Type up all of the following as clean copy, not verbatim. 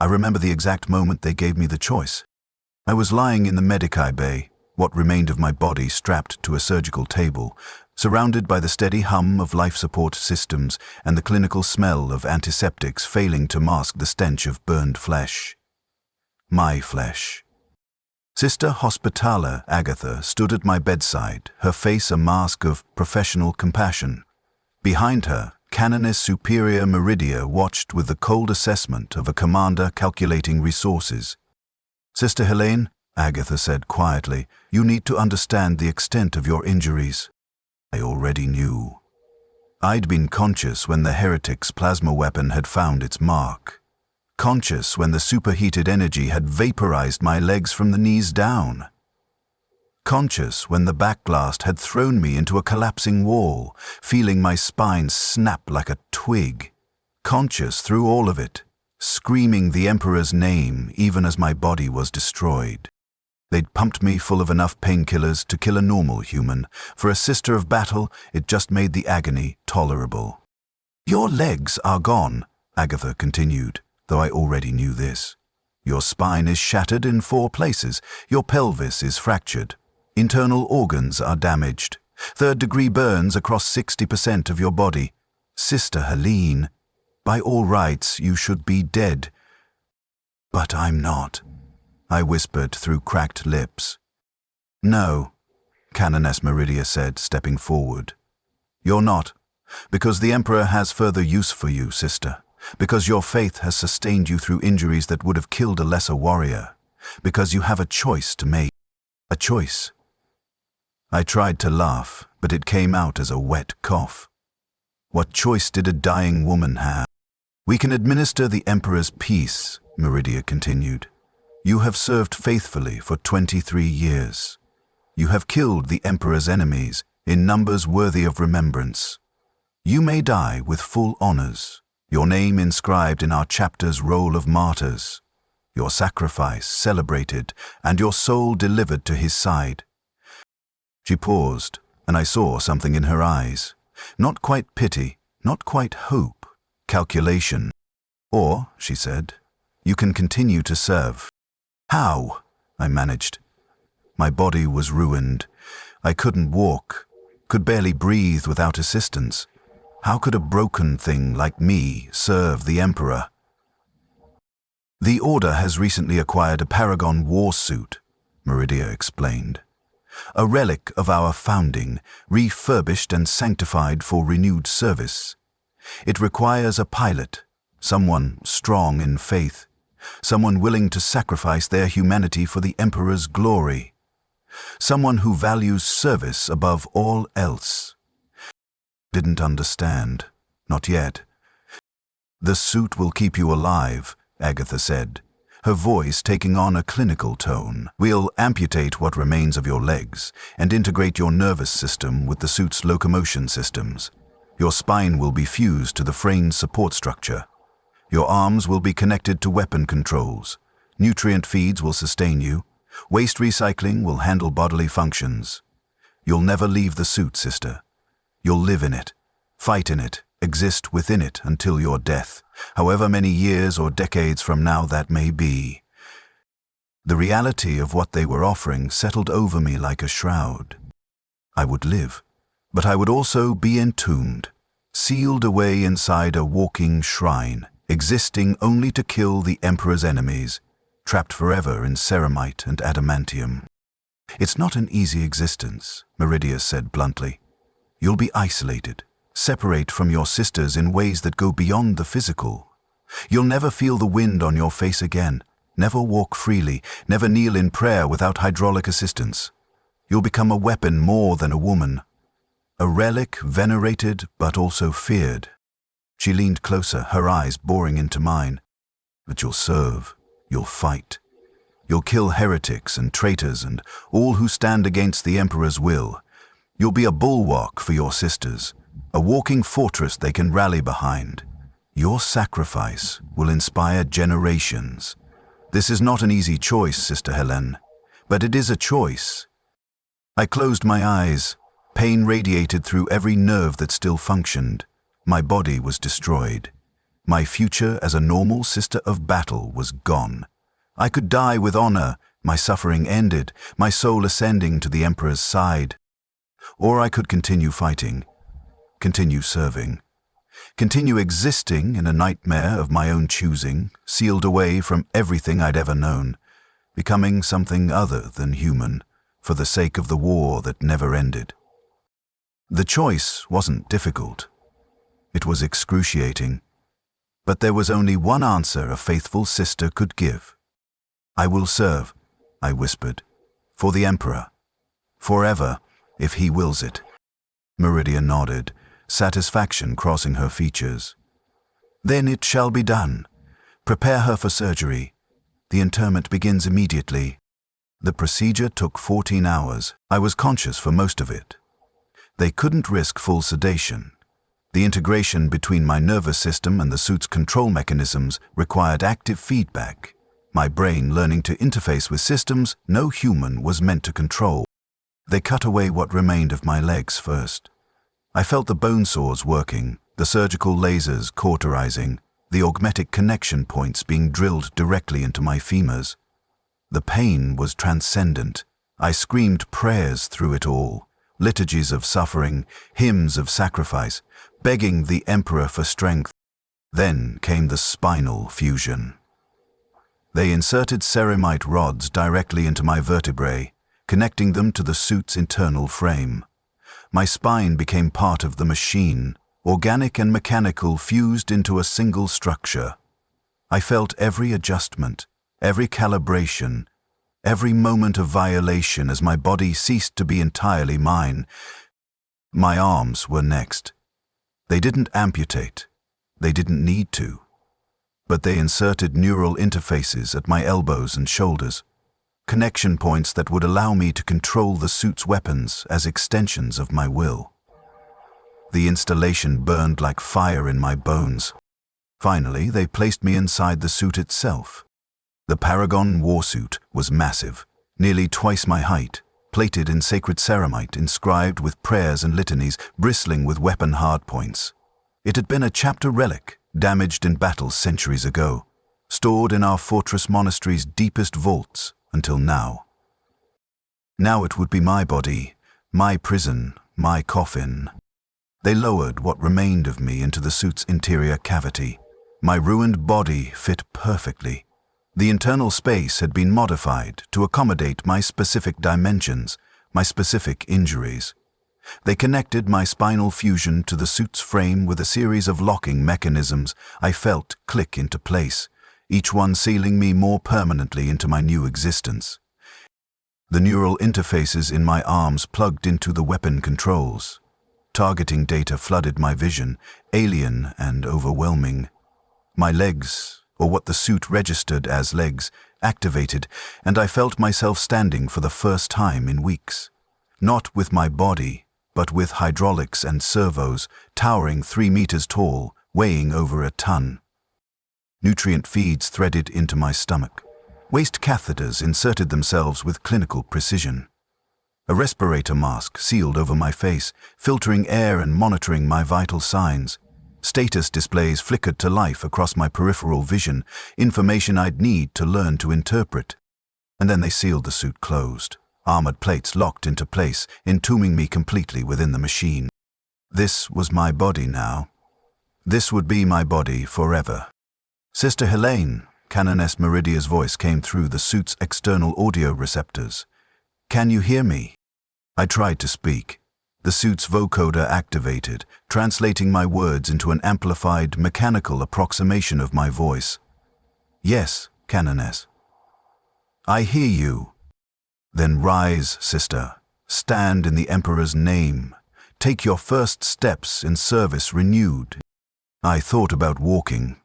I remember the exact moment they gave me the choice. I was lying in the Medici bay, what remained of my body strapped to a surgical table, surrounded by the steady hum of life support systems and the clinical smell of antiseptics failing to mask the stench of burned flesh. My flesh. Sister Hospitaller Agatha stood at my bedside, her face a mask of professional compassion. Behind her, Canoness Superior Meridia watched with the cold assessment of a commander calculating resources. "Sister Helene," Agatha said quietly, "you need to understand the extent of your injuries." I already knew. I'd been conscious when the heretic's plasma weapon had found its mark. Conscious when the superheated energy had vaporized my legs from the knees down. Conscious when the backblast had thrown me into a collapsing wall, feeling my spine snap like a twig. Conscious through all of it, screaming the Emperor's name even as my body was destroyed. They'd pumped me full of enough painkillers to kill a normal human. For a sister of battle, it just made the agony tolerable. "Your legs are gone," Agatha continued, though I already knew this. "Your spine is shattered in 4 places. Your pelvis is fractured. Internal organs are damaged. 3rd-degree burns across 60% of your body. Sister Helene, by all rights, you should be dead." "But I'm not," I whispered through cracked lips. "No," Canoness Meridia said, stepping forward. "You're not, because the Emperor has further use for you, sister. Because your faith has sustained you through injuries that would have killed a lesser warrior. Because you have a choice to make. A choice." I tried to laugh, but it came out as a wet cough. "What choice did a dying woman have?" "We can administer the Emperor's peace," Meridia continued. "You have served faithfully for 23 years. You have killed the Emperor's enemies in numbers worthy of remembrance. You may die with full honors, your name inscribed in our chapter's roll of martyrs, your sacrifice celebrated, and your soul delivered to his side." She paused, and I saw something in her eyes. Not quite pity, not quite hope, calculation. "Or," she said, "you can continue to serve." "How?" I managed. My body was ruined. I couldn't walk, could barely breathe without assistance. How could a broken thing like me serve the Emperor? "The Order has recently acquired a Paragon Warsuit," Meridia explained. "A relic of our founding, refurbished and sanctified for renewed service. It requires a pilot, someone strong in faith, someone willing to sacrifice their humanity for the Emperor's glory, someone who values service above all else." Didn't understand. Not yet. "The suit will keep you alive," Agatha said, her voice taking on a clinical tone. "We'll amputate what remains of your legs and integrate your nervous system with the suit's locomotion systems. Your spine will be fused to the frame's support structure. Your arms will be connected to weapon controls. Nutrient feeds will sustain you. Waste recycling will handle bodily functions. You'll never leave the suit, sister. You'll live in it, fight in it, exist within it until your death, however many years or decades from now that may be." The reality of what they were offering settled over me like a shroud. I would live, but I would also be entombed, sealed away inside a walking shrine, existing only to kill the Emperor's enemies, trapped forever in ceramite and adamantium. "It's not an easy existence," Meridia said bluntly. "You'll be isolated, separate from your sisters in ways that go beyond the physical. You'll never feel the wind on your face again, never walk freely, never kneel in prayer without hydraulic assistance. You'll become a weapon more than a woman, a relic venerated but also feared." She leaned closer, her eyes boring into mine. "But you'll serve, you'll fight. You'll kill heretics and traitors and all who stand against the Emperor's will. You'll be a bulwark for your sisters, a walking fortress they can rally behind. Your sacrifice will inspire generations. This is not an easy choice, Sister Helene, but it is a choice." I closed my eyes. Pain radiated through every nerve that still functioned. My body was destroyed. My future as a normal sister of battle was gone. I could die with honor, my suffering ended, my soul ascending to the Emperor's side. Or I could continue fighting, continue serving, continue existing in a nightmare of my own choosing, sealed away from everything I'd ever known, becoming something other than human, for the sake of the war that never ended. The choice wasn't difficult. It was excruciating. But there was only one answer a faithful sister could give. "I will serve," I whispered, "for the Emperor. Forever, if he wills it." Meridia nodded, satisfaction crossing her features. "Then it shall be done. Prepare her for surgery. The interment begins immediately." The procedure took 14 hours. I was conscious for most of it. They couldn't risk full sedation. The integration between my nervous system and the suit's control mechanisms required active feedback, my brain learning to interface with systems no human was meant to control. They cut away what remained of my legs first. I felt the bone saws working, the surgical lasers cauterizing, the augmetic connection points being drilled directly into my femurs. The pain was transcendent. I screamed prayers through it all, liturgies of suffering, hymns of sacrifice, begging the Emperor for strength. Then came the spinal fusion. They inserted ceramite rods directly into my vertebrae, connecting them to the suit's internal frame. My spine became part of the machine, organic and mechanical fused into a single structure. I felt every adjustment, every calibration, every moment of violation as my body ceased to be entirely mine. My arms were next. They didn't amputate. They didn't need to. But they inserted neural interfaces at my elbows and shoulders, connection points that would allow me to control the suit's weapons as extensions of my will. The installation burned like fire in my bones. Finally, they placed me inside the suit itself. The Paragon Warsuit was massive, nearly twice my height, plated in sacred ceramite, inscribed with prayers and litanies, bristling with weapon hardpoints. It had been a chapter relic, damaged in battle centuries ago, stored in our fortress monastery's deepest vaults until now. Now it would be my body, my prison, my coffin. They lowered what remained of me into the suit's interior cavity. My ruined body fit perfectly. The internal space had been modified to accommodate my specific dimensions, my specific injuries. They connected my spinal fusion to the suit's frame with a series of locking mechanisms I felt click into place, each one sealing me more permanently into my new existence. The neural interfaces in my arms plugged into the weapon controls. Targeting data flooded my vision, alien and overwhelming. My legs, or what the suit registered as legs, activated, and I felt myself standing for the first time in weeks. Not with my body, but with hydraulics and servos, towering 3 meters tall, weighing over a ton. Nutrient feeds threaded into my stomach. Waste catheters inserted themselves with clinical precision. A respirator mask sealed over my face, filtering air and monitoring my vital signs. Status displays flickered to life across my peripheral vision, information I'd need to learn to interpret. And then they sealed the suit closed. Armored plates locked into place, entombing me completely within the machine. This was my body now. This would be my body forever. "Sister Helene," Canoness Meridia's voice came through the suit's external audio receptors. "Can you hear me?" I tried to speak. The suit's vocoder activated, translating my words into an amplified, mechanical approximation of my voice. "Yes, Canoness." "I hear you." "Then rise, sister. Stand in the Emperor's name. Take your first steps in service renewed." I thought about walking.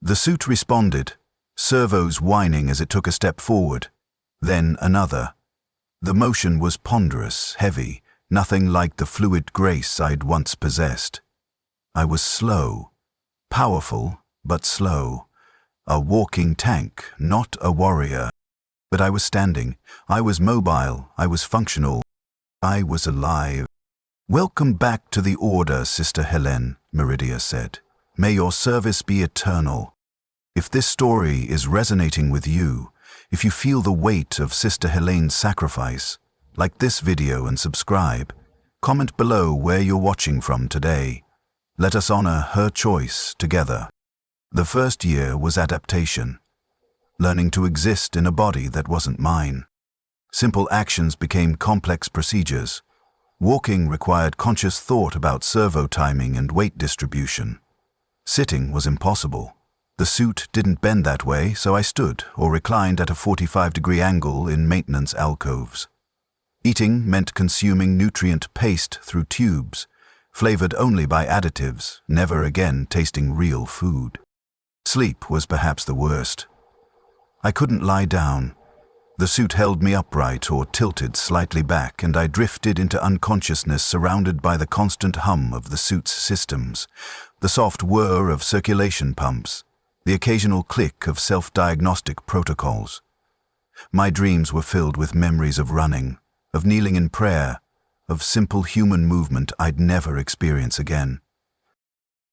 The suit responded, servos whining as it took a step forward, then another. The motion was ponderous, heavy, nothing like the fluid grace I'd once possessed. I was slow, powerful, but slow. A walking tank, not a warrior. But I was standing, I was mobile, I was functional, I was alive. "Welcome back to the Order, Sister Helene," Meridia said. May your service be eternal. If this story is resonating with you, if you feel the weight of Sister Helene's sacrifice, like this video and subscribe. Comment below where you're watching from today. Let us honor her choice together. The first year was adaptation, learning to exist in a body that wasn't mine. Simple actions became complex procedures. Walking required conscious thought about servo timing and weight distribution. Sitting was impossible. The suit didn't bend that way, so I stood or reclined at a 45-degree angle in maintenance alcoves. Eating meant consuming nutrient paste through tubes, flavored only by additives, never again tasting real food. Sleep was perhaps the worst. I couldn't lie down. The suit held me upright or tilted slightly back, and I drifted into unconsciousness surrounded by the constant hum of the suit's systems, the soft whir of circulation pumps, the occasional click of self-diagnostic protocols. My dreams were filled with memories of running, of kneeling in prayer, of simple human movement I'd never experience again.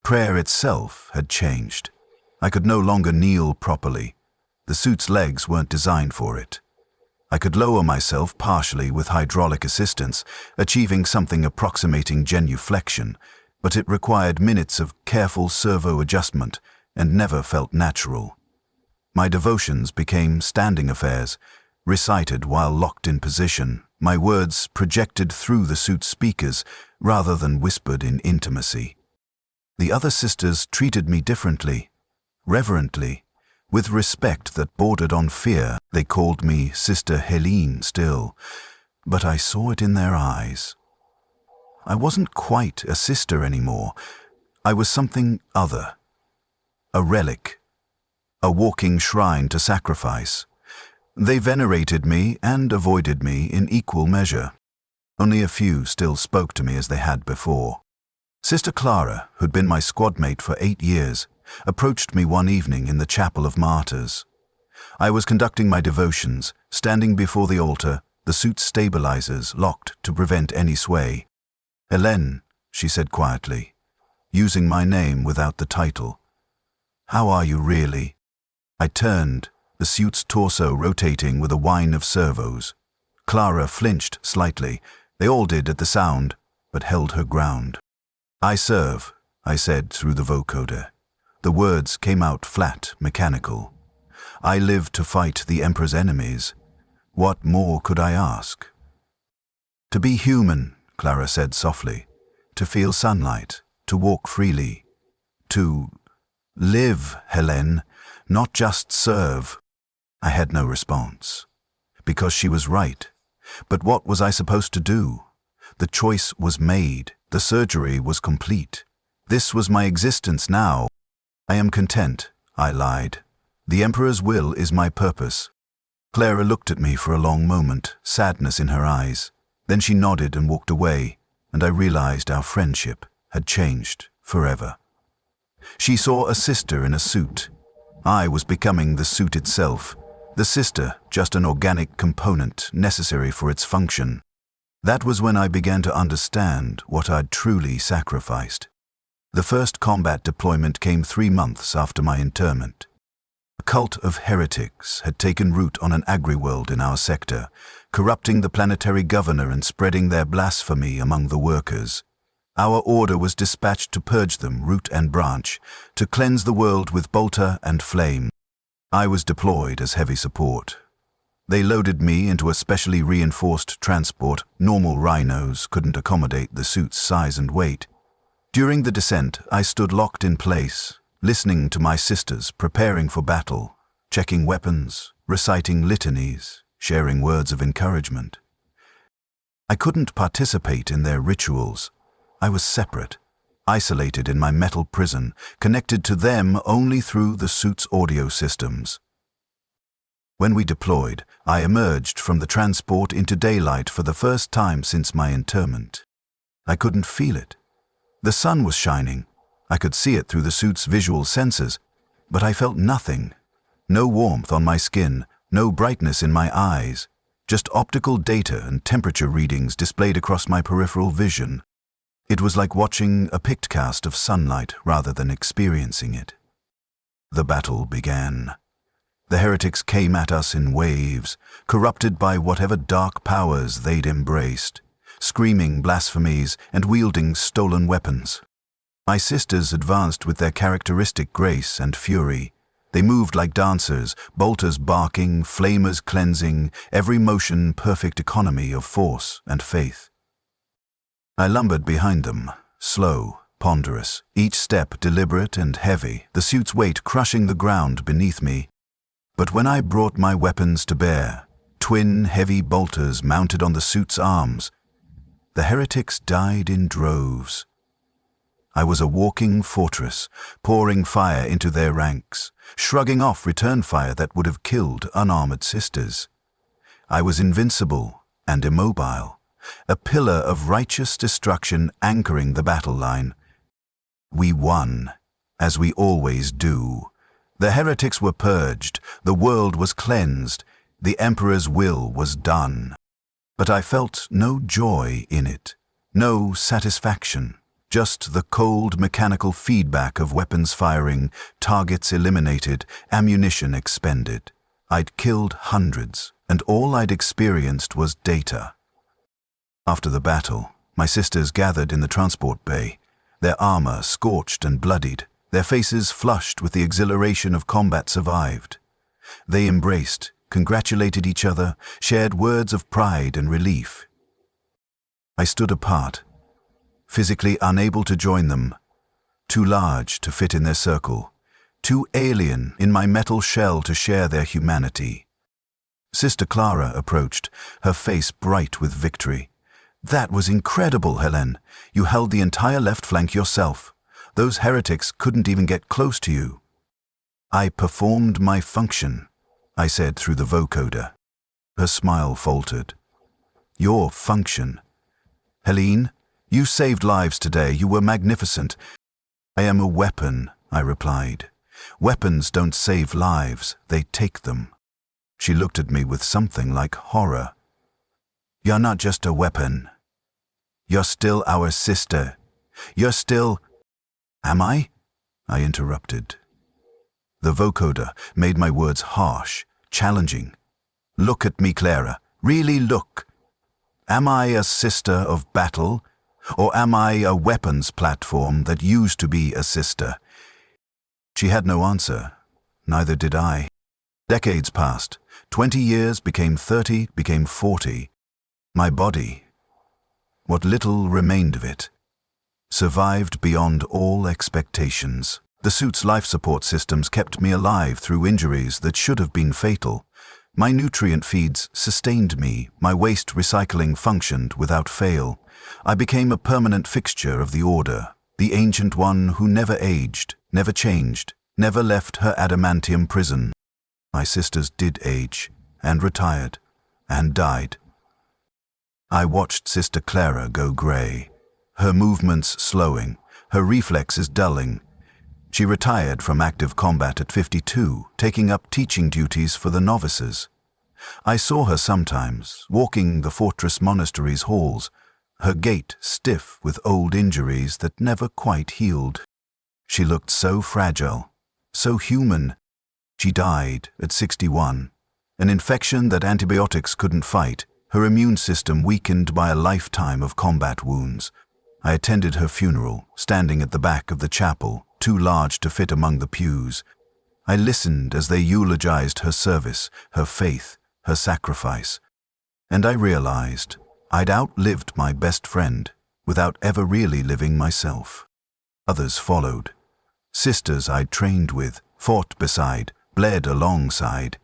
Prayer itself had changed. I could no longer kneel properly. The suit's legs weren't designed for it. I could lower myself partially with hydraulic assistance, achieving something approximating genuflexion, but it required minutes of careful servo adjustment and never felt natural. My devotions became standing affairs, recited while locked in position, my words projected through the suit's speakers rather than whispered in intimacy. The other sisters treated me differently, reverently, with respect that bordered on fear. They called me Sister Helene still, but I saw it in their eyes. I wasn't quite a sister anymore. I was something other. A relic. A walking shrine to sacrifice. They venerated me and avoided me in equal measure. Only a few still spoke to me as they had before. Sister Clara, who'd been my squad mate for 8 years, approached me one evening in the Chapel of Martyrs. I was conducting my devotions, standing before the altar, the suit's stabilizers locked to prevent any sway. "Hélène," she said quietly, using my name without the title. "How are you really?" I turned, the suit's torso rotating with a whine of servos. Clara flinched slightly. They all did at the sound, but held her ground. "I serve," I said through the vocoder. The words came out flat, mechanical. "I live to fight the Emperor's enemies. What more could I ask?" "To be human," Clara said softly. "To feel sunlight, to walk freely. To live, Hélène, not just serve." I had no response. Because she was right. But what was I supposed to do? The choice was made. The surgery was complete. This was my existence now. "I am content," I lied. "The Emperor's will is my purpose." Clara looked at me for a long moment, sadness in her eyes. Then she nodded and walked away, and I realized our friendship had changed forever. She saw a sister in a suit. I was becoming the suit itself. The sister, just an organic component necessary for its function. That was when I began to understand what I'd truly sacrificed. The first combat deployment came 3 months after my interment. A cult of heretics had taken root on an agri-world in our sector, corrupting the planetary governor and spreading their blasphemy among the workers. Our order was dispatched to purge them root and branch, to cleanse the world with bolter and flame. I was deployed as heavy support. They loaded me into a specially reinforced transport. Normal rhinos couldn't accommodate the suit's size and weight. During the descent, I stood locked in place, listening to my sisters preparing for battle, checking weapons, reciting litanies, sharing words of encouragement. I couldn't participate in their rituals. I was separate, isolated in my metal prison, connected to them only through the suit's audio systems. When we deployed, I emerged from the transport into daylight for the first time since my interment. I couldn't feel it. The sun was shining. I could see it through the suit's visual sensors, but I felt nothing. No warmth on my skin, no brightness in my eyes, just optical data and temperature readings displayed across my peripheral vision. It was like watching a picked cast of sunlight rather than experiencing it. The battle began. The heretics came at us in waves, corrupted by whatever dark powers they'd embraced, screaming blasphemies and wielding stolen weapons. My sisters advanced with their characteristic grace and fury. They moved like dancers, bolters barking, flamers cleansing, every motion perfect economy of force and faith. I lumbered behind them, slow, ponderous, each step deliberate and heavy, the suit's weight crushing the ground beneath me. But when I brought my weapons to bear, twin heavy bolters mounted on the suit's arms, the heretics died in droves. I was a walking fortress, pouring fire into their ranks, shrugging off return fire that would have killed unarmored sisters. I was invincible and immobile, a pillar of righteous destruction anchoring the battle line. We won, as we always do. The heretics were purged, the world was cleansed, the Emperor's will was done. But I felt no joy in it, no satisfaction. Just the cold mechanical feedback of weapons firing, targets eliminated, ammunition expended. I'd killed hundreds, and all I'd experienced was data. After the battle, my sisters gathered in the transport bay, their armor scorched and bloodied, their faces flushed with the exhilaration of combat survived. They embraced, congratulated each other, shared words of pride and relief. I stood apart, physically unable to join them, too large to fit in their circle, too alien in my metal shell to share their humanity. Sister Clara approached, her face bright with victory. "That was incredible, Helen. You held the entire left flank yourself. Those heretics couldn't even get close to you." "I performed my function," I said through the vocoder. Her smile faltered. "Your function. Helene, you saved lives today. You were magnificent." "I am a weapon," I replied. "Weapons don't save lives, they take them." She looked at me with something like horror. "You're not just a weapon. You're still our sister. You're still—" "Am I?" I interrupted. The vocoder made my words harsh, challenging. "Look at me, Clara. Really look. Am I a sister of battle? Or am I a weapons platform that used to be a sister?" She had no answer. Neither did I. Decades passed. 20 years became 30, became 40. My body, what little remained of it, survived beyond all expectations. The suit's life support systems kept me alive through injuries that should have been fatal. My nutrient feeds sustained me, my waste recycling functioned without fail. I became a permanent fixture of the Order, the ancient one who never aged, never changed, never left her adamantium prison. My sisters did age, and retired, and died. I watched Sister Clara go grey, her movements slowing, her reflexes dulling. She retired from active combat at 52, taking up teaching duties for the novices. I saw her sometimes, walking the fortress monastery's halls, her gait stiff with old injuries that never quite healed. She looked so fragile, so human. She died at 61, an infection that antibiotics couldn't fight, her immune system weakened by a lifetime of combat wounds. I attended her funeral, standing at the back of the chapel, too large to fit among the pews. I listened as they eulogized her service, her faith, her sacrifice. And I realized I'd outlived my best friend without ever really living myself. Others followed. Sisters I'd trained with, fought beside, bled alongside.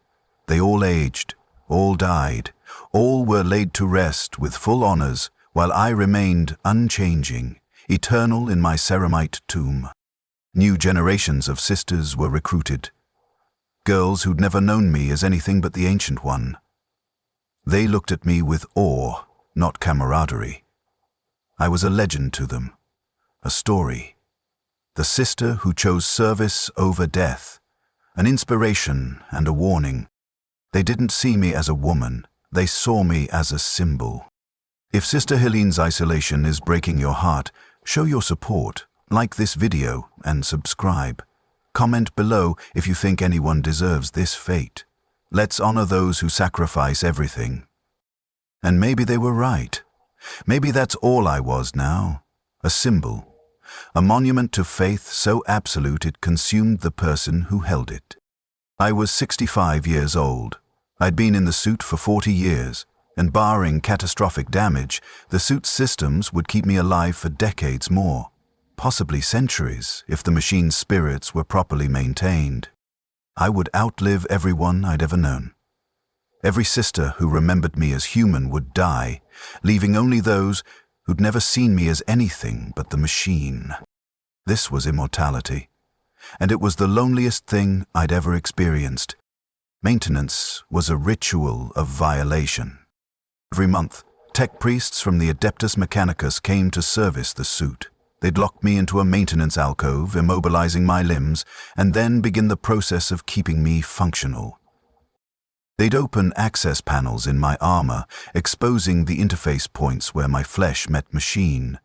They all aged, all died, all were laid to rest with full honors, while I remained unchanging, eternal in my ceramite tomb. New generations of sisters were recruited, girls who'd never known me as anything but the Ancient One. They looked at me with awe, not camaraderie. I was a legend to them, a story. The sister who chose service over death, an inspiration and a warning. They didn't see me as a woman, they saw me as a symbol. If Sister Helene's isolation is breaking your heart, Show your support, like this video and subscribe. Comment below if you think anyone deserves this fate. Let's honor those who sacrifice everything. And maybe they were right. Maybe that's all I was now. A symbol. A monument to faith so absolute it consumed the person who held it. I was 65 years old. I'd been in the suit for 40 years, and barring catastrophic damage, the suit's systems would keep me alive for decades more, possibly centuries if the machine's spirits were properly maintained. I would outlive everyone I'd ever known. Every sister who remembered me as human would die, leaving only those who'd never seen me as anything but the machine. This was immortality, and it was the loneliest thing I'd ever experienced. Maintenance was a ritual of violation. Every month, tech priests from the Adeptus Mechanicus came to service the suit. They'd lock me into a maintenance alcove, immobilizing my limbs, and then begin the process of keeping me functional. They'd open access panels in my armor, exposing the interface points where my flesh met machine.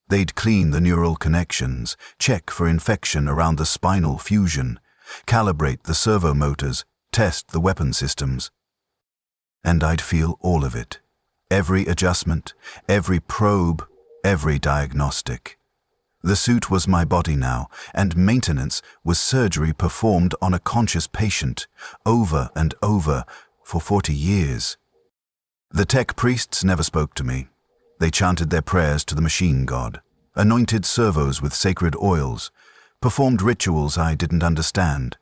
They'd clean the neural connections, check for infection around the spinal fusion, calibrate the servo motors, test the weapon systems. And I'd feel all of it. Every adjustment, every probe, every diagnostic. The suit was my body now, and maintenance was surgery performed on a conscious patient, over and over, for 40 years. The tech priests never spoke to me. They chanted their prayers to the machine god, anointed servos with sacred oils, performed rituals I didn't understand.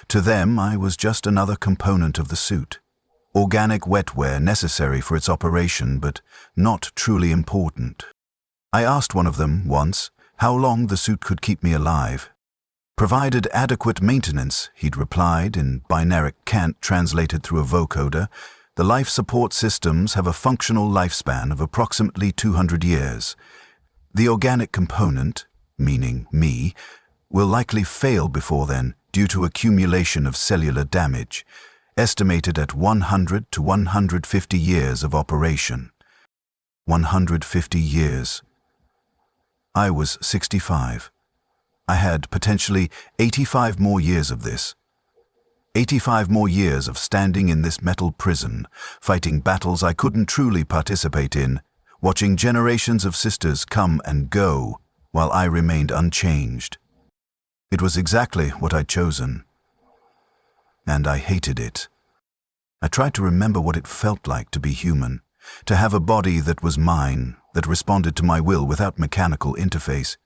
To them, I was just another component of the suit. Organic wetware necessary for its operation, but not truly important. I asked one of them once how long the suit could keep me alive. Provided adequate maintenance, he'd replied in binaric cant translated through a vocoder, the life support systems have a functional lifespan of approximately 200 years. The organic component, meaning me, will likely fail before then due to accumulation of cellular damage, estimated at 100 to 150 years of operation. 150 years. I was 65. I had potentially 85 more years of this. 85 more years of standing in this metal prison, fighting battles I couldn't truly participate in, watching generations of sisters come and go while I remained unchanged. It was exactly what I'd chosen. And I hated it. I tried to remember what it felt like to be human, to have a body that was mine, that responded to my will without mechanical interface,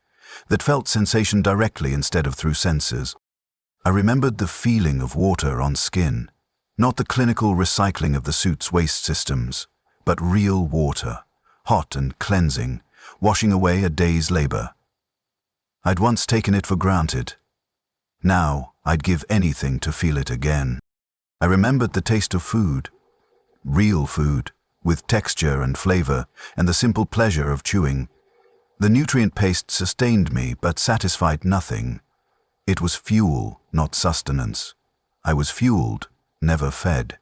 that felt sensation directly instead of through sensors. I remembered the feeling of water on skin, not the clinical recycling of the suit's waste systems, but real water, hot and cleansing, washing away a day's labor. I'd once taken it for granted. Now I'd give anything to feel it again. I remembered the taste of food, real food, with texture and flavor, and the simple pleasure of chewing. The nutrient paste sustained me, but satisfied nothing. It was fuel, not sustenance. I was fueled, never fed.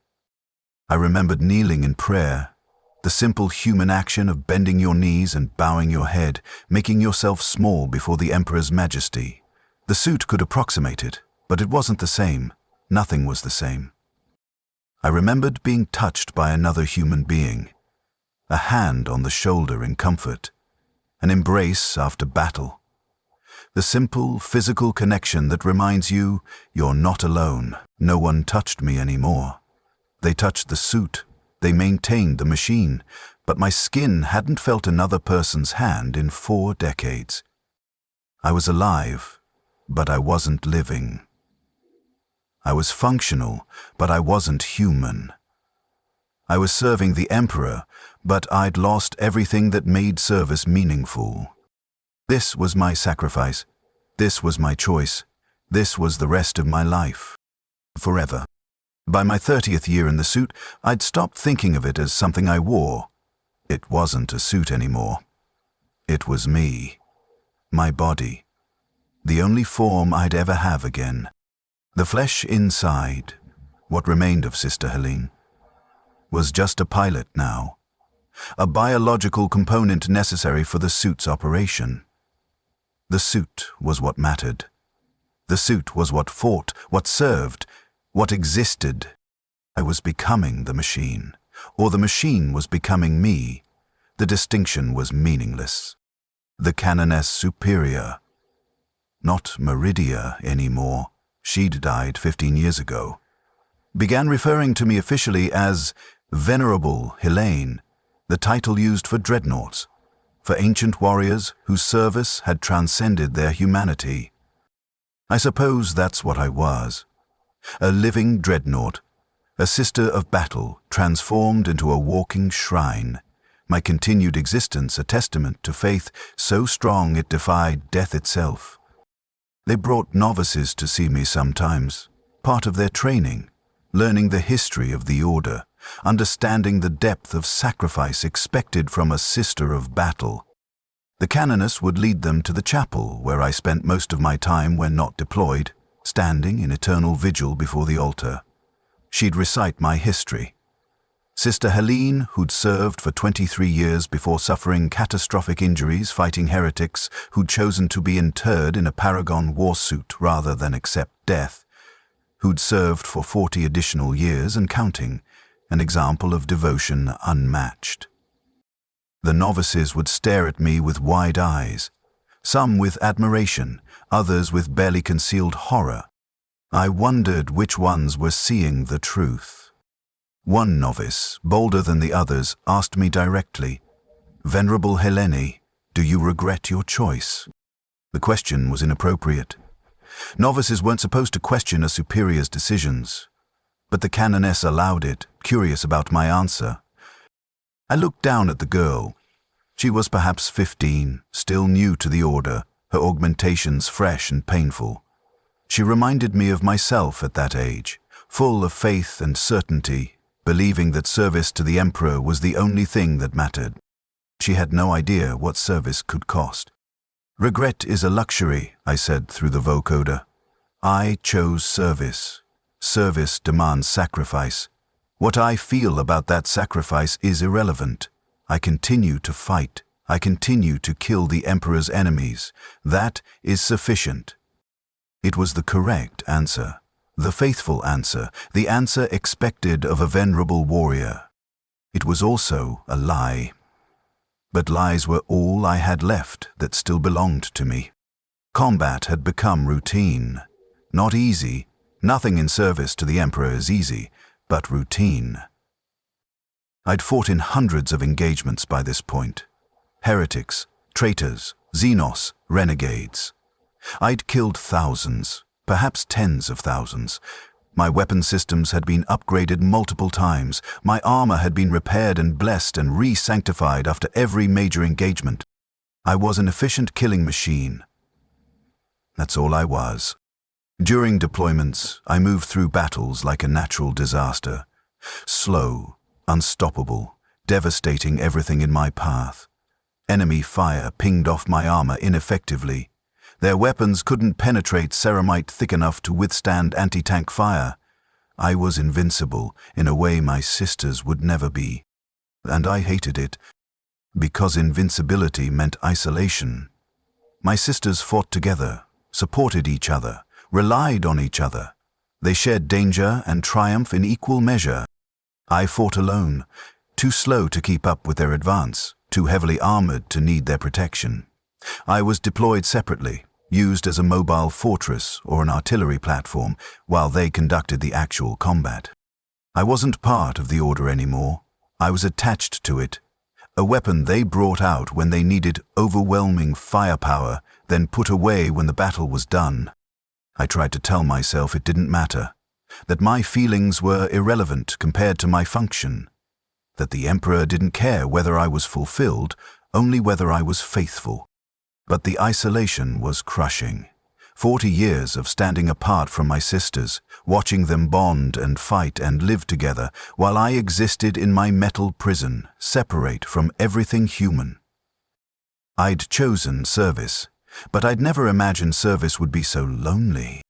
I remembered kneeling in prayer, the simple human action of bending your knees and bowing your head, making yourself small before the Emperor's majesty. The suit could approximate it, but it wasn't the same. Nothing was the same. I remembered being touched by another human being, a hand on the shoulder in comfort, an embrace after battle. The simple, physical connection that reminds you you're not alone. No one touched me anymore. They touched the suit, they maintained the machine, but my skin hadn't felt another person's hand in 4 decades. I was alive, but I wasn't living. I was functional, but I wasn't human. I was serving the Emperor, but I'd lost everything that made service meaningful. This was my sacrifice. This was my choice. This was the rest of my life. Forever. By my 30th year in the suit, I'd stopped thinking of it as something I wore. It wasn't a suit anymore. It was me. My body. The only form I'd ever have again. The flesh inside, what remained of Sister Helene, was just a pilot now. a biological component necessary for the suit's operation. The suit was what mattered. The suit was what fought, what served, what existed. I was becoming the machine, or the machine was becoming me. The distinction was meaningless. The Canoness Superior. Not Meridia anymore. She'd died 15 years ago. Began referring to me officially as Venerable Helene, the title used for dreadnoughts, for ancient warriors whose service had transcended their humanity. I suppose that's what I was. A living dreadnought, a sister of battle transformed into a walking shrine, my continued existence a testament to faith so strong it defied death itself. They brought novices to see me sometimes, part of their training, learning the history of the order, understanding the depth of sacrifice expected from a sister of battle. The canoness would lead them to the chapel where I spent most of my time when not deployed, standing in eternal vigil before the altar. She'd recite my history. Sister Helene, who'd served for 23 years before suffering catastrophic injuries fighting heretics who'd chosen to be interred in a Paragon Warsuit rather than accept death, who'd served for 40 additional years and counting, an example of devotion unmatched. The novices would stare at me with wide eyes, some with admiration, others with barely concealed horror. I wondered which ones were seeing the truth. One novice, bolder than the others, asked me directly, "Venerable Helene, do you regret your choice?" The question was inappropriate. Novices weren't supposed to question a superior's decisions, but the canoness allowed it, curious about my answer. I looked down at the girl. She was perhaps 15, still new to the order, her augmentations fresh and painful. She reminded me of myself at that age, full of faith and certainty, believing that service to the Emperor was the only thing that mattered. She had no idea what service could cost. "Regret is a luxury," I said through the vocoder. "I chose service. Service demands sacrifice. What I feel about that sacrifice is irrelevant. I continue to fight. I continue to kill the Emperor's enemies. That is sufficient." It was the correct answer, the faithful answer, the answer expected of a venerable warrior. It was also a lie. But lies were all I had left that still belonged to me. Combat had become routine. Not easy. Nothing in service to the Emperor is easy, but routine. I'd fought in hundreds of engagements by this point. Heretics, traitors, Xenos, renegades. I'd killed thousands, perhaps tens of thousands. My weapon systems had been upgraded multiple times. My armor had been repaired and blessed and re-sanctified after every major engagement. I was an efficient killing machine. That's all I was. During deployments, I moved through battles like a natural disaster. Slow, unstoppable, devastating everything in my path. Enemy fire pinged off my armor ineffectively. Their weapons couldn't penetrate ceramite thick enough to withstand anti-tank fire. I was invincible in a way my sisters would never be. And I hated it, because invincibility meant isolation. My sisters fought together, supported each other, relied on each other. They shared danger and triumph in equal measure. I fought alone, too slow to keep up with their advance, too heavily armored to need their protection. I was deployed separately, used as a mobile fortress or an artillery platform while they conducted the actual combat. I wasn't part of the order anymore. I was attached to it, a weapon they brought out when they needed overwhelming firepower, then put away when the battle was done. I tried to tell myself it didn't matter, that my feelings were irrelevant compared to my function, that the Emperor didn't care whether I was fulfilled, only whether I was faithful. But the isolation was crushing. 40 years of standing apart from my sisters, watching them bond and fight and live together, while I existed in my metal prison, separate from everything human. I'd chosen service, but I'd never imagined service would be so lonely.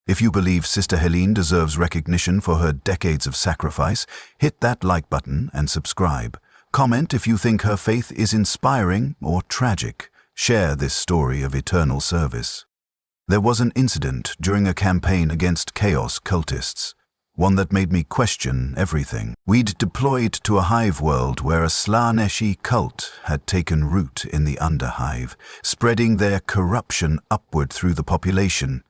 If you believe Sister Helene deserves recognition for her decades of sacrifice, hit that like button and subscribe. Comment if you think her faith is inspiring or tragic. Share this story of eternal service. There was an incident during a campaign against Chaos cultists, one that made me question everything. We'd deployed to a hive world where a Slaneshi cult had taken root in the underhive, spreading their corruption upward through the population.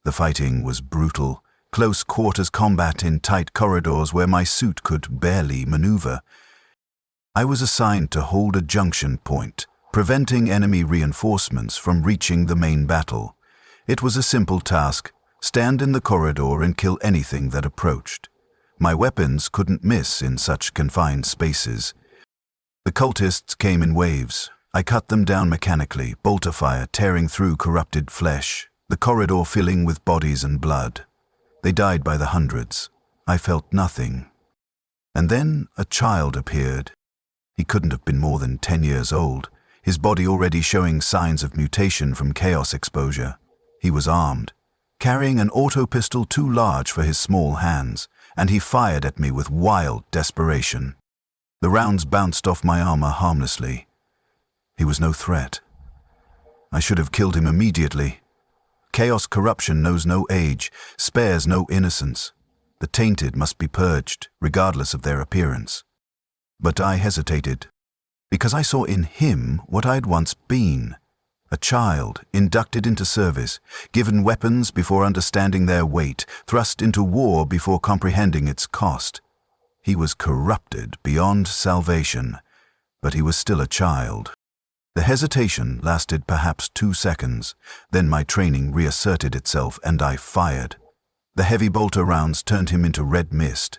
The fighting was brutal, close quarters combat in tight corridors where my suit could barely maneuver. I was assigned to hold a junction point, preventing enemy reinforcements from reaching the main battle. It was a simple task: stand in the corridor and kill anything that approached. My weapons couldn't miss in such confined spaces. The cultists came in waves. I cut them down mechanically, bolter fire tearing through corrupted flesh, the corridor filling with bodies and blood. They died by the hundreds. I felt nothing. And then a child appeared. He couldn't have been more than 10 years old, his body already showing signs of mutation from chaos exposure. He was armed, carrying an auto pistol too large for his small hands, and he fired at me with wild desperation. The rounds bounced off my armor harmlessly. He was no threat. I should have killed him immediately. Chaos corruption knows no age, spares no innocence. The tainted must be purged, regardless of their appearance. But I hesitated, because I saw in him what I'd once been. A child, inducted into service, given weapons before understanding their weight, thrust into war before comprehending its cost. He was corrupted beyond salvation, but he was still a child. The hesitation lasted perhaps 2 seconds, then my training reasserted itself and I fired. The heavy bolter rounds turned him into red mist.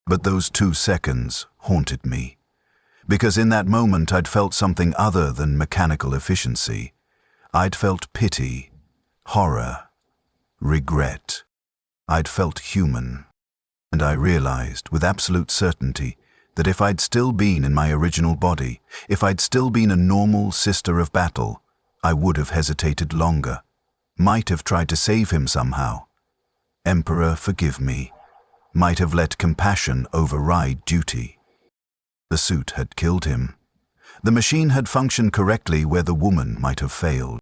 But those 2 seconds haunted me, because in that moment I'd felt something other than mechanical efficiency. I'd felt pity, horror, regret. I'd felt human, and I realized with absolute certainty that if I'd still been in my original body, if I'd still been a normal sister of battle, I would have hesitated longer, might have tried to save him somehow. Emperor, forgive me, might have let compassion override duty. The suit had killed him. The machine had functioned correctly where the woman might have failed.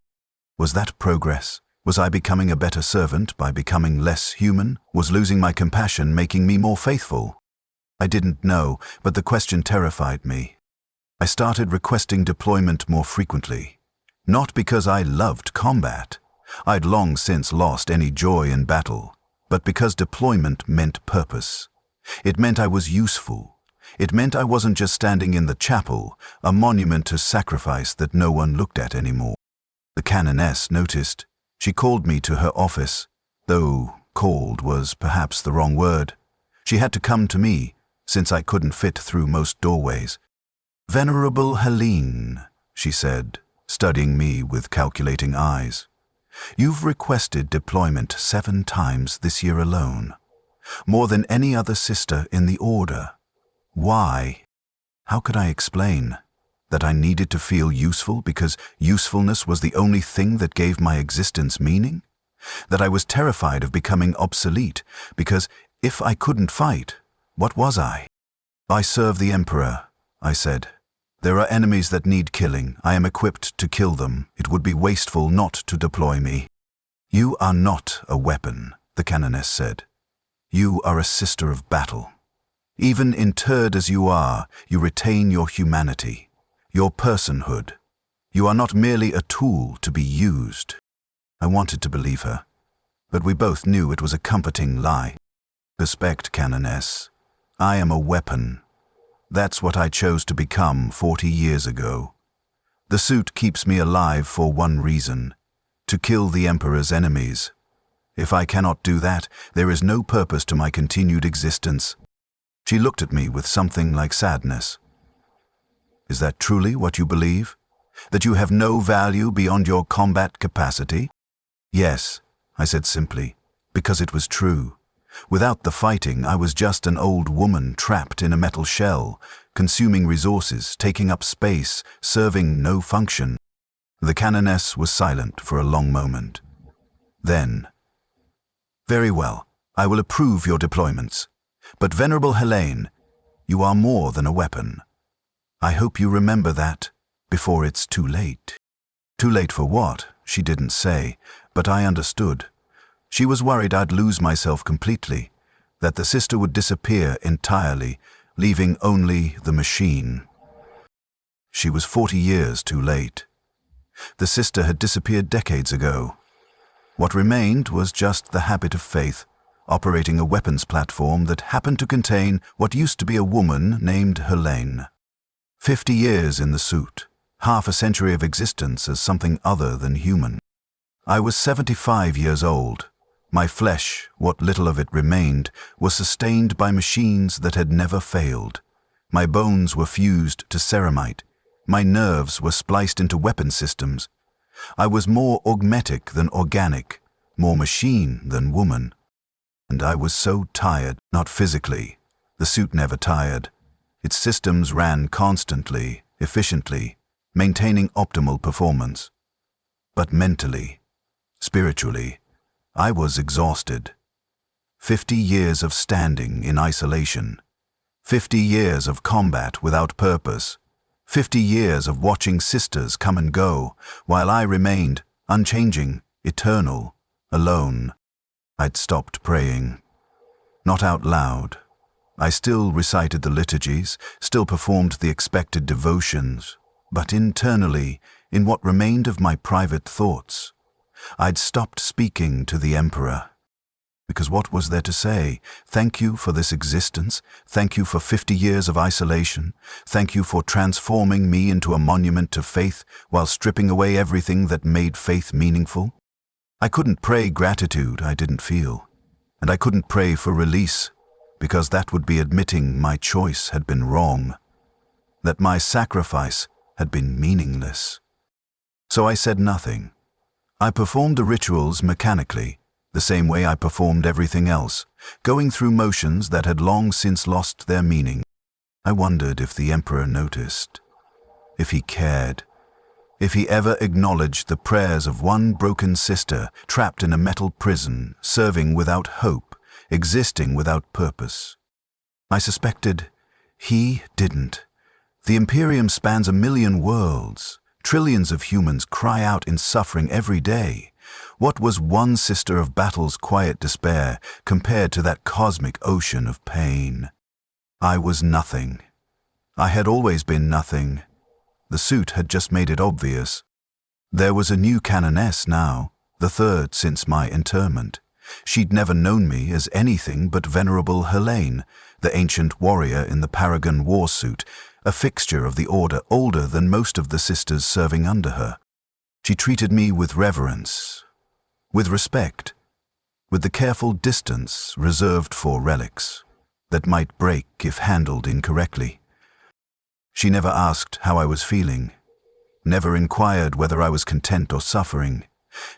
Was that progress? Was I becoming a better servant by becoming less human? Was losing my compassion making me more faithful? I didn't know, but the question terrified me. I started requesting deployment more frequently. Not because I loved combat. I'd long since lost any joy in battle, but because deployment meant purpose. It meant I was useful. It meant I wasn't just standing in the chapel, a monument to sacrifice that no one looked at anymore. The canoness noticed. She called me to her office, though called was perhaps the wrong word. She had to come to me, since I couldn't fit through most doorways. "Venerable Helene," she said, studying me with calculating eyes. "You've requested deployment 7 times this year alone, more than any other sister in the order. Why?" How could I explain? That I needed to feel useful because usefulness was the only thing that gave my existence meaning? That I was terrified of becoming obsolete because if I couldn't fight, what was I? "I serve the Emperor," I said. "There are enemies that need killing. I am equipped to kill them. It would be wasteful not to deploy me." "You are not a weapon," the canoness said. "You are a sister of battle. Even interred as you are, you retain your humanity, your personhood. You are not merely a tool to be used." I wanted to believe her, but we both knew it was a comforting lie. "Respect, canoness. I am a weapon. That's what I chose to become 40 years ago. The suit keeps me alive for one reason: to kill the Emperor's enemies. If I cannot do that, there is no purpose to my continued existence." She looked at me with something like sadness. "Is that truly what you believe? That you have no value beyond your combat capacity?" "Yes," I said simply, because it was true. Without the fighting, I was just an old woman trapped in a metal shell, consuming resources, taking up space, serving no function. The canoness was silent for a long moment. Then, "Very well, I will approve your deployments. But Venerable Helene, you are more than a weapon. I hope you remember that, before it's too late. Too late for what, she didn't say, but I understood. She was worried I'd lose myself completely, that the sister would disappear entirely, leaving only the machine. She was 40 years too late. The sister had disappeared decades ago. What remained was just the habit of faith, operating a weapons platform that happened to contain what used to be a woman named Helene. 50 years in the suit, half a century of existence as something other than human. I was 75 years old. My flesh, what little of it remained, was sustained by machines that had never failed. My bones were fused to ceramite. My nerves were spliced into weapon systems. I was more augmetic than organic, more machine than woman. And I was so tired, not physically. The suit never tired. Its systems ran constantly, efficiently, maintaining optimal performance. But mentally, spiritually, I was exhausted. 50 years of standing in isolation. 50 years of combat without purpose. 50 years of watching sisters come and go, while I remained, unchanging, eternal, alone. I'd stopped praying. Not out loud. I still recited the liturgies, still performed the expected devotions, but internally, in what remained of my private thoughts, I'd stopped speaking to the Emperor. Because what was there to say? Thank you for this existence. Thank you for 50 years of isolation. Thank you for transforming me into a monument to faith while stripping away everything that made faith meaningful. I couldn't pray gratitude I didn't feel. And I couldn't pray for release, because that would be admitting my choice had been wrong, that my sacrifice had been meaningless. So I said nothing. I performed the rituals mechanically, the same way I performed everything else, going through motions that had long since lost their meaning. I wondered if the Emperor noticed, if he cared, if he ever acknowledged the prayers of one broken sister trapped in a metal prison, serving without hope, existing without purpose. I suspected he didn't. The Imperium spans 1 million worlds. Trillions of humans cry out in suffering every day. What was one sister of battle's quiet despair compared to that cosmic ocean of pain? I was nothing. I had always been nothing. The suit had just made it obvious. There was a new canoness now, the third since my interment. She'd never known me as anything but Venerable Helene, the ancient warrior in the Paragon Warsuit, a fixture of the order older than most of the sisters serving under her. She treated me with reverence, with respect, with the careful distance reserved for relics that might break if handled incorrectly. She never asked how I was feeling, never inquired whether I was content or suffering,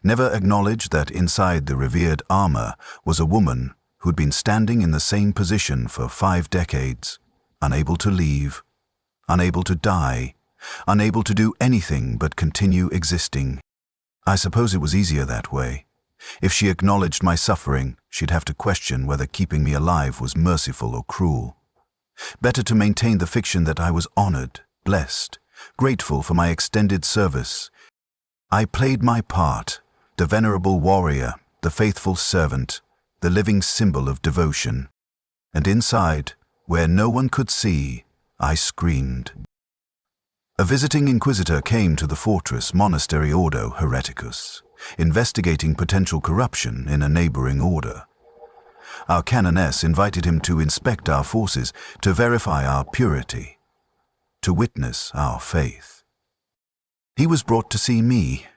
never acknowledged that inside the revered armor was a woman who'd been standing in the same position for 5 decades, unable to leave, unable to die, unable to do anything but continue existing. I suppose it was easier that way. If she acknowledged my suffering, she'd have to question whether keeping me alive was merciful or cruel. Better to maintain the fiction that I was honored, blessed, grateful for my extended service. I played my part, the venerable warrior, the faithful servant, the living symbol of devotion. And inside, where no one could see, I screamed. A visiting inquisitor came to the fortress Monastery Ordo Hereticus, investigating potential corruption in a neighboring order. Our canoness invited him to inspect our forces, to verify our purity, to witness our faith. He was brought to see me,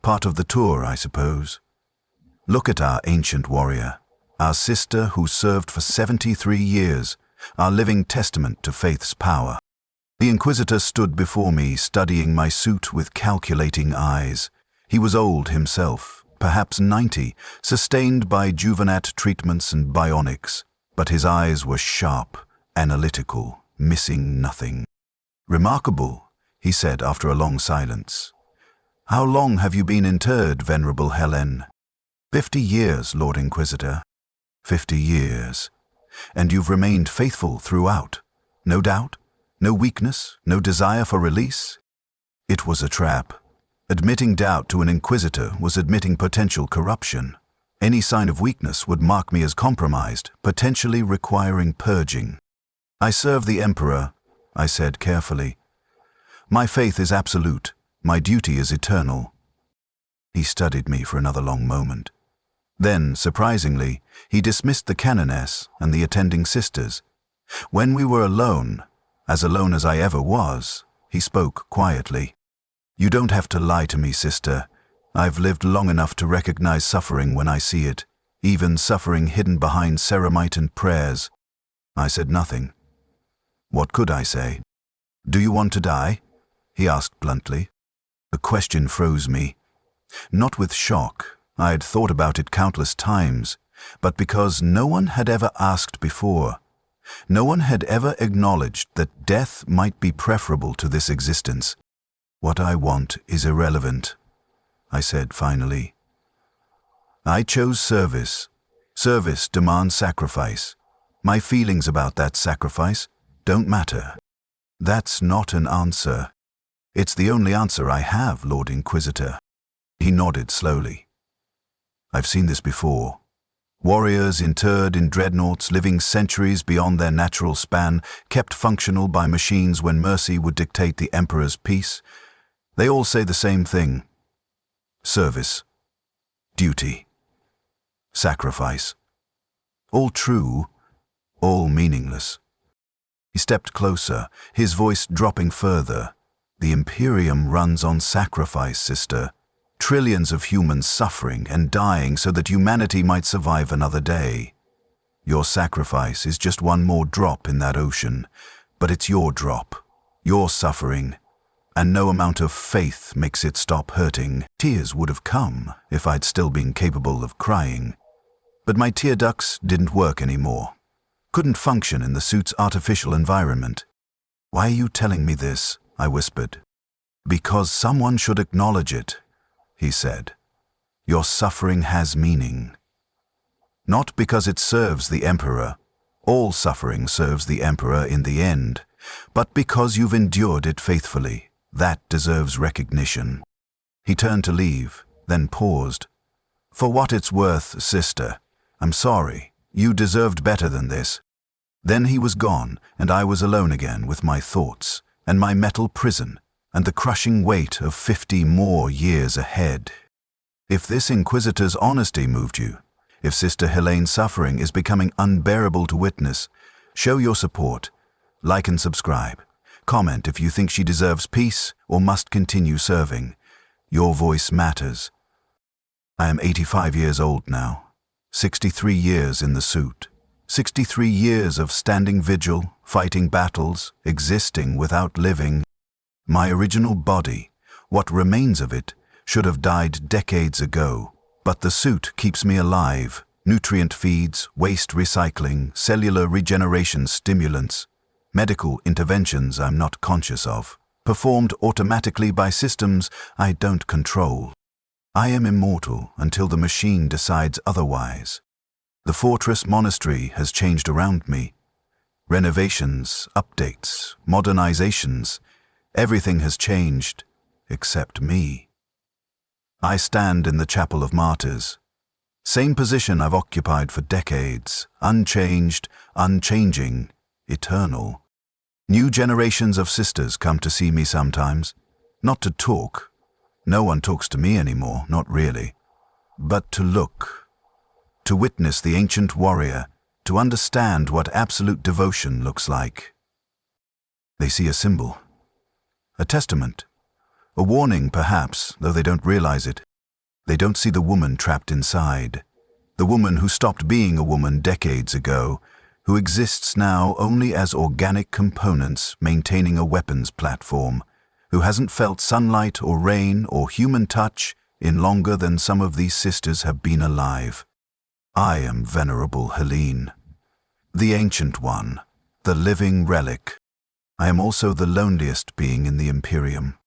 part of the tour, I suppose. Look at our ancient warrior, our sister who served for 73 years, our living testament to faith's power. The inquisitor stood before me, studying my suit with calculating eyes. He was old himself, perhaps 90, sustained by juvenat treatments and bionics, but his eyes were sharp, analytical, missing nothing. Remarkable, he said after a long silence. How long have you been interred, Venerable Helene? 50 years, Lord Inquisitor. 50 years. And you've remained faithful throughout, no doubt? No weakness, no desire for release? It was a trap. Admitting doubt to an inquisitor was admitting potential corruption. Any sign of weakness would mark me as compromised, potentially requiring purging. I serve the Emperor, I said carefully. My faith is absolute. My duty is eternal. He studied me for another long moment. Then, surprisingly, he dismissed the canoness and the attending sisters. When we were alone as I ever was, he spoke quietly. You don't have to lie to me, sister. I've lived long enough to recognize suffering when I see it, even suffering hidden behind Ceremite prayers. I said nothing. What could I say? Do you want to die? He asked bluntly. The question froze me. Not with shock, I had thought about it countless times, but because no one had ever asked before. No one had ever acknowledged that death might be preferable to this existence. What I want is irrelevant, I said finally. I chose service. Service demands sacrifice. My feelings about that sacrifice don't matter. That's not an answer. It's the only answer I have, Lord Inquisitor. He nodded slowly. I've seen this before. Warriors interred in dreadnoughts living centuries beyond their natural span, kept functional by machines when mercy would dictate the Emperor's peace. They all say the same thing. Service. Duty. Sacrifice. All true, all meaningless. He stepped closer, his voice dropping further. The Imperium runs on sacrifice, sister. Trillions of humans suffering and dying so that humanity might survive another day. Your sacrifice is just one more drop in that ocean, but it's your drop, your suffering, and no amount of faith makes it stop hurting. Tears would have come if I'd still been capable of crying. But my tear ducts didn't work anymore. Couldn't function in the suit's artificial environment. Why are you telling me this? I whispered. Because someone should acknowledge it, he said. Your suffering has meaning. Not because it serves the Emperor. All suffering serves the Emperor in the end, but because you've endured it faithfully. That deserves recognition. He turned to leave, then paused. For what it's worth, sister, I'm sorry. You deserved better than this. Then he was gone, and I was alone again with my thoughts, and my metal prison, and the crushing weight of 50 more years ahead. If this Inquisitor's honesty moved you, if Sister Helene's suffering is becoming unbearable to witness, show your support, like and subscribe. Comment if you think she deserves peace or must continue serving. Your voice matters. I am 85 years old now, 63 years in the suit, 63 years of standing vigil, fighting battles, existing without living. My original body, what remains of it, should have died decades ago, but the suit keeps me alive. Nutrient feeds, waste recycling, cellular regeneration stimulants, medical interventions I'm not conscious of, performed automatically by systems I don't control. I am immortal until the machine decides otherwise. The fortress monastery has changed around me. Renovations, updates, modernizations, everything has changed, except me. I stand in the Chapel of Martyrs. Same position I've occupied for decades, unchanged, unchanging, eternal. New generations of sisters come to see me sometimes, not to talk. No one talks to me anymore, not really. But to look, to witness the ancient warrior, to understand what absolute devotion looks like. They see a symbol, a testament, a warning perhaps, though they don't realize it. They don't see the woman trapped inside, the woman who stopped being a woman decades ago, who exists now only as organic components maintaining a weapons platform, who hasn't felt sunlight or rain or human touch in longer than some of these sisters have been alive. I am Venerable Helene, the Ancient One, the living relic. I am also the loneliest being in the Imperium.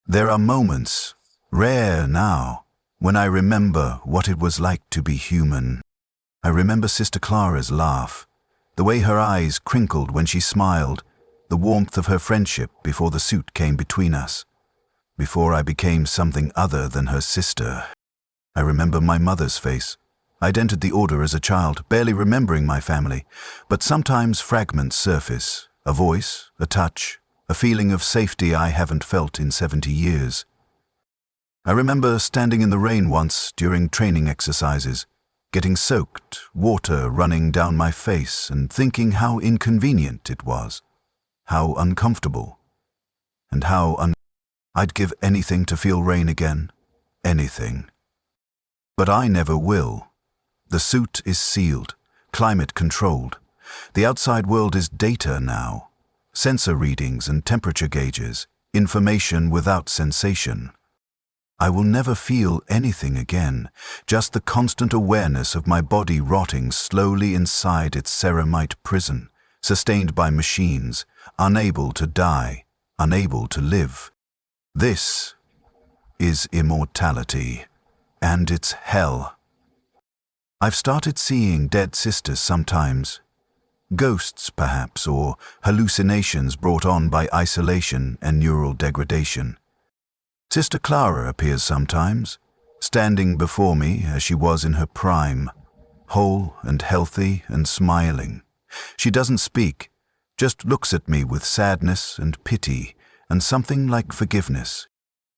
There are moments, rare now, when I remember what it was like to be human. I remember Sister Clara's laugh, the way her eyes crinkled when she smiled, the warmth of her friendship before the suit came between us. Before I became something other than her sister. I remember my mother's face. I'd entered the Order as a child, barely remembering my family, but sometimes fragments surface, a voice, a touch, a feeling of safety I haven't felt in 70 years. I remember standing in the rain once during training exercises, getting soaked, water running down my face, and thinking how inconvenient it was, how uncomfortable, and I'd give anything to feel rain again, anything. But I never will. The suit is sealed, climate controlled. The outside world is data now. Sensor readings and temperature gauges, information without sensation. I will never feel anything again, just the constant awareness of my body rotting slowly inside its ceramite prison, sustained by machines, unable to die, unable to live. This is immortality, and it's hell. I've started seeing dead sisters sometimes. Ghosts, perhaps, or hallucinations brought on by isolation and neural degradation. Sister Clara appears sometimes, standing before me as she was in her prime, whole and healthy and smiling. She doesn't speak, just looks at me with sadness and pity and something like forgiveness.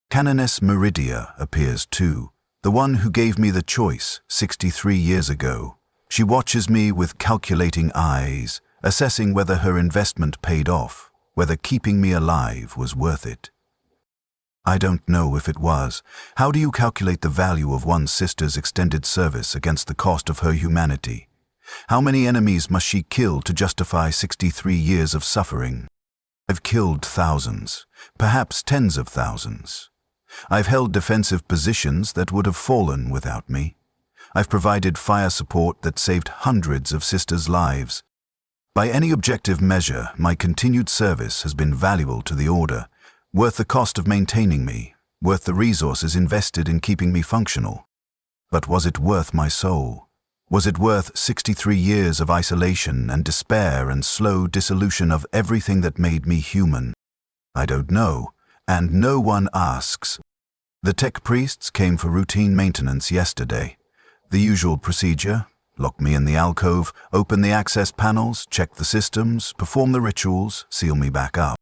Canoness Meridia appears too, the one who gave me the choice 63 years ago. She watches me with calculating eyes, assessing whether her investment paid off, whether keeping me alive was worth it. I don't know if it was. How do you calculate the value of one sister's extended service against the cost of her humanity? How many enemies must she kill to justify 63 years of suffering? I've killed thousands, perhaps tens of thousands. I've held defensive positions that would have fallen without me. I've provided fire support that saved hundreds of sisters' lives. By any objective measure, my continued service has been valuable to the Order, worth the cost of maintaining me, worth the resources invested in keeping me functional. But was it worth my soul? Was it worth 63 years of isolation and despair and slow dissolution of everything that made me human? I don't know, and no one asks. The tech priests came for routine maintenance yesterday. The usual procedure: lock me in the alcove, open the access panels, check the systems, perform the rituals, seal me back up.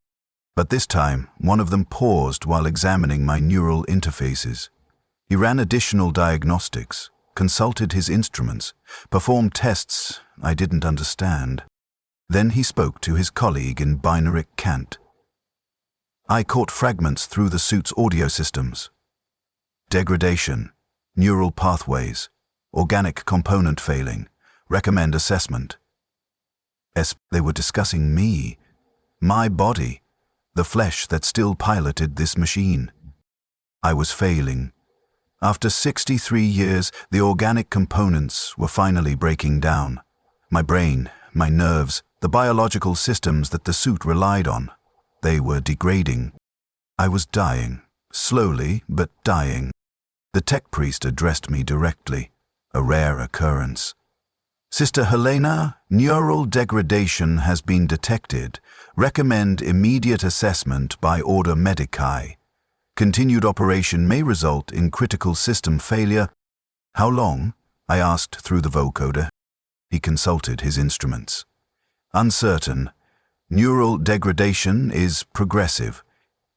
But this time, one of them paused while examining my neural interfaces. He ran additional diagnostics, consulted his instruments, performed tests I didn't understand. Then he spoke to his colleague in binary cant. I caught fragments through the suit's audio systems. Degradation, neural pathways, organic component failing, recommend assessment. They were discussing me, my body, the flesh that still piloted this machine. I was failing. After 63 years, the organic components were finally breaking down. My brain, my nerves, the biological systems that the suit relied on, they were degrading. I was dying, slowly but dying. The tech priest addressed me directly, a rare occurrence. Sister Helena, neural degradation has been detected. Recommend immediate assessment by Order Medici. Continued operation may result in critical system failure. How long? I asked through the vocoder. He consulted his instruments. Uncertain. Neural degradation is progressive.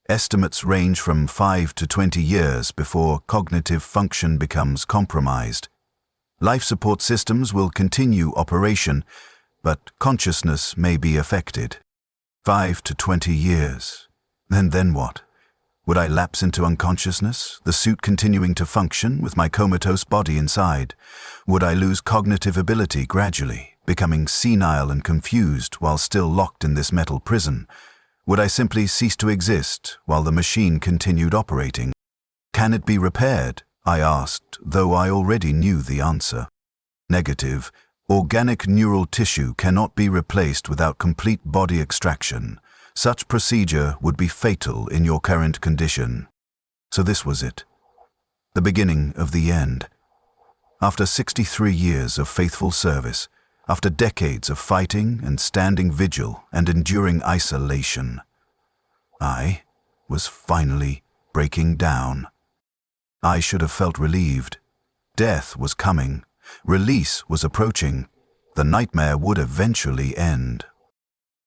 Estimates range from 5 to 20 years before cognitive function becomes compromised. Life support systems will continue operation, but consciousness may be affected. 5 to 20 years. Then what? Would I lapse into unconsciousness, the suit continuing to function with my comatose body inside? Would I lose cognitive ability gradually, becoming senile and confused while still locked in this metal prison? Would I simply cease to exist while the machine continued operating? Can it be repaired? I asked, though I already knew the answer. Negative. Organic neural tissue cannot be replaced without complete body extraction. Such procedure would be fatal in your current condition. So this was it. The beginning of the end. After 63 years of faithful service, after decades of fighting and standing vigil and enduring isolation. I was finally breaking down. I should have felt relieved. Death was coming. Release was approaching. The nightmare would eventually end.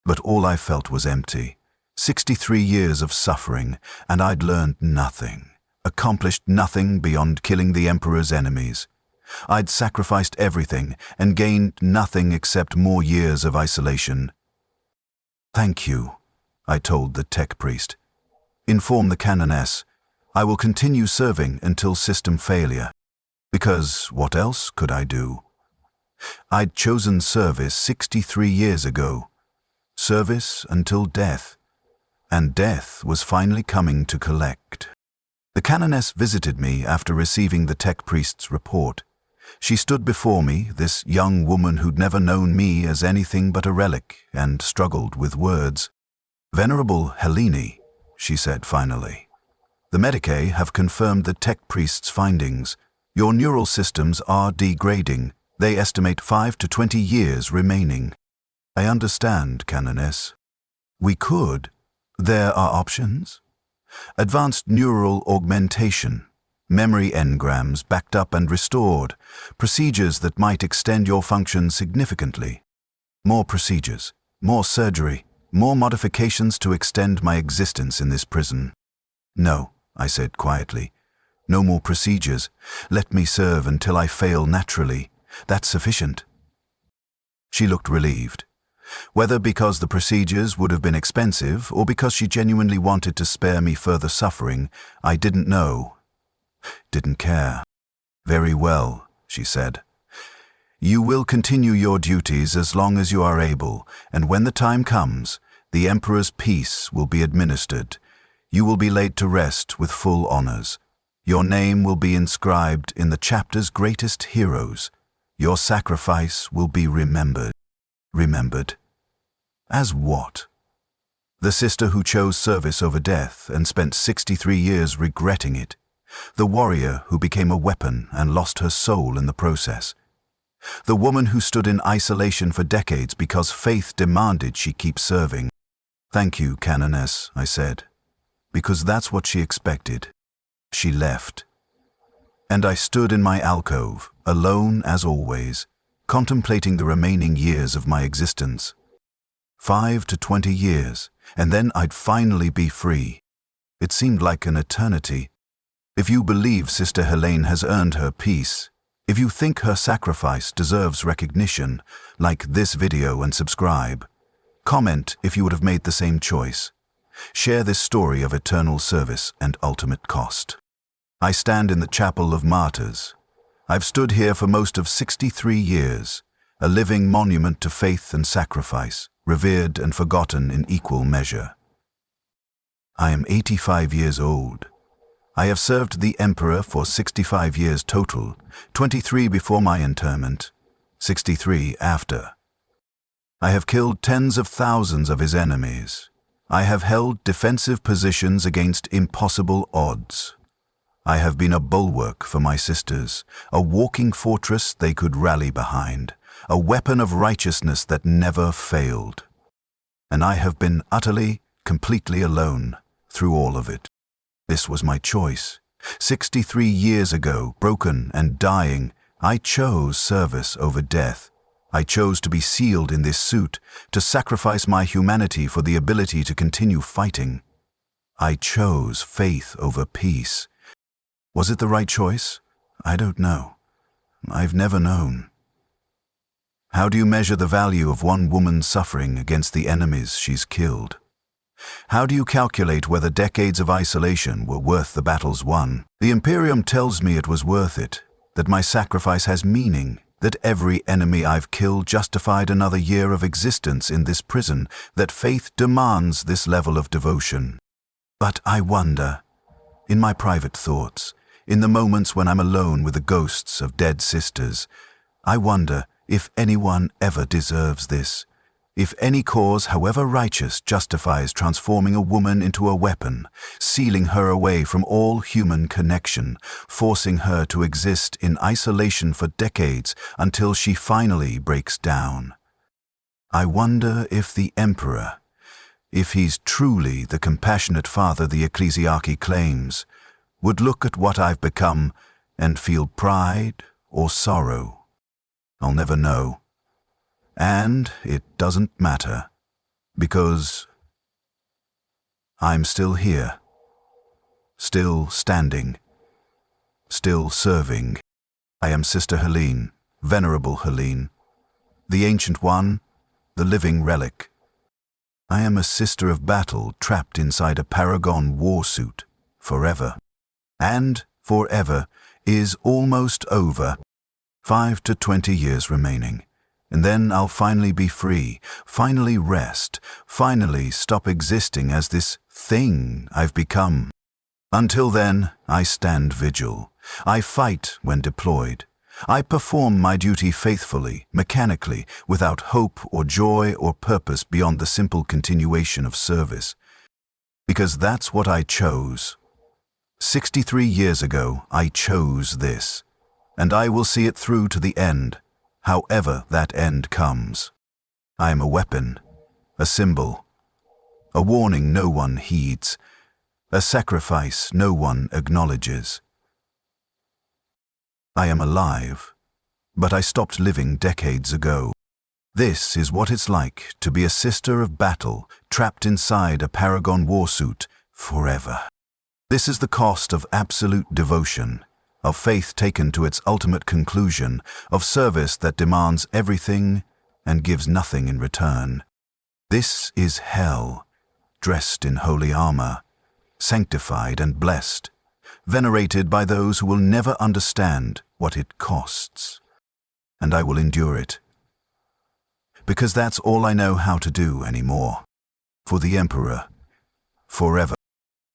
But all I felt was empty. 63 years of suffering, and I'd learned nothing, accomplished nothing beyond killing the Emperor's enemies. I'd sacrificed everything and gained nothing except more years of isolation. "Thank you," I told the tech priest. "Inform the canoness. I will continue serving until system failure. Because what else could I do? I'd chosen service 63 years ago. Service until death. And death was finally coming to collect." The canoness visited me after receiving the tech priest's report. She stood before me, this young woman who'd never known me as anything but a relic and struggled with words. "Venerable Helene," she said finally, "the Medicae have confirmed the tech priest's findings. Your neural systems are degrading. They estimate 5 to 20 years remaining." "I understand, canoness. We could. There are options. Advanced neural augmentation, memory engrams backed up and restored, procedures that might extend your function significantly. More procedures, more surgery, more modifications to extend my existence in this prison." "No," I said quietly. "No more procedures. Let me serve until I fail naturally. That's sufficient." She looked relieved. Whether because the procedures would have been expensive or because she genuinely wanted to spare me further suffering, I didn't know. Didn't care. "Very well," she said. "You will continue your duties as long as you are able, and when the time comes, the Emperor's peace will be administered. You will be laid to rest with full honors. Your name will be inscribed in the chapter's greatest heroes. Your sacrifice will be remembered." Remembered? As what? The sister who chose service over death and spent 63 years regretting it. The warrior who became a weapon and lost her soul in the process. The woman who stood in isolation for decades because faith demanded she keep serving. "Thank you, canoness," I said, because that's what she expected. She left. And I stood in my alcove, alone as always, contemplating the remaining years of my existence. 5 to 20 years, and then I'd finally be free. It seemed like an eternity. If you believe Sister Helene has earned her peace, if you think her sacrifice deserves recognition, like this video and subscribe. Comment if you would have made the same choice. Share this story of eternal service and ultimate cost. I stand in the Chapel of Martyrs. I've stood here for most of 63 years, a living monument to faith and sacrifice, revered and forgotten in equal measure. I am 85 years old. I have served the Emperor for 65 years total, 23 before my interment, 63 after. I have killed tens of thousands of his enemies. I have held defensive positions against impossible odds. I have been a bulwark for my sisters, a walking fortress they could rally behind, a weapon of righteousness that never failed. And I have been utterly, completely alone through all of it. This was my choice. 63 years ago, broken and dying, I chose service over death. I chose to be sealed in this suit, to sacrifice my humanity for the ability to continue fighting. I chose faith over peace. Was it the right choice? I don't know. I've never known. How do you measure the value of one woman's suffering against the enemies she's killed? How do you calculate whether decades of isolation were worth the battles won? The Imperium tells me it was worth it, that my sacrifice has meaning, that every enemy I've killed justified another year of existence in this prison, that faith demands this level of devotion. But I wonder, in my private thoughts, in the moments when I'm alone with the ghosts of dead sisters, I wonder if anyone ever deserves this, If any cause, however righteous, justifies transforming a woman into a weapon, sealing her away from all human connection, forcing her to exist in isolation for decades until she finally breaks down, I wonder if the Emperor, if he's truly the compassionate father the ecclesiarchy claims, would look at what I've become and feel pride or sorrow. I'll never know. And it doesn't matter, because I'm still here, still standing, still serving. I am Sister Helene, Venerable Helene, the Ancient One, the living relic. I am a sister of battle trapped inside a Paragon Warsuit, forever. And forever is almost over. 5 to 20 years remaining. And then I'll finally be free, finally rest, finally stop existing as this thing I've become. Until then, I stand vigil. I fight when deployed. I perform my duty faithfully, mechanically, without hope or joy or purpose beyond the simple continuation of service. Because that's what I chose. 63 years ago, I chose this. And I will see it through to the end, however that end comes. I am a weapon, a symbol, a warning no one heeds, a sacrifice no one acknowledges. I am alive, but I stopped living decades ago. This is what it's like to be a sister of battle trapped inside a Paragon Warsuit forever. This is the cost of absolute devotion, of faith taken to its ultimate conclusion, of service that demands everything and gives nothing in return. This is hell, dressed in holy armor, sanctified and blessed, venerated by those who will never understand what it costs. And I will endure it, because that's all I know how to do anymore. For the Emperor, forever,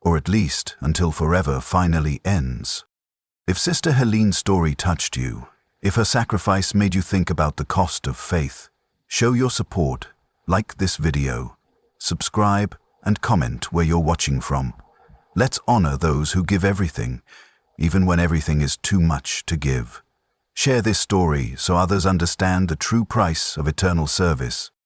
or at least until forever finally ends. If Sister Helene's story touched you, if her sacrifice made you think about the cost of faith, show your support, like this video, subscribe and comment where you're watching from. Let's honor those who give everything, even when everything is too much to give. Share this story so others understand the true price of eternal service.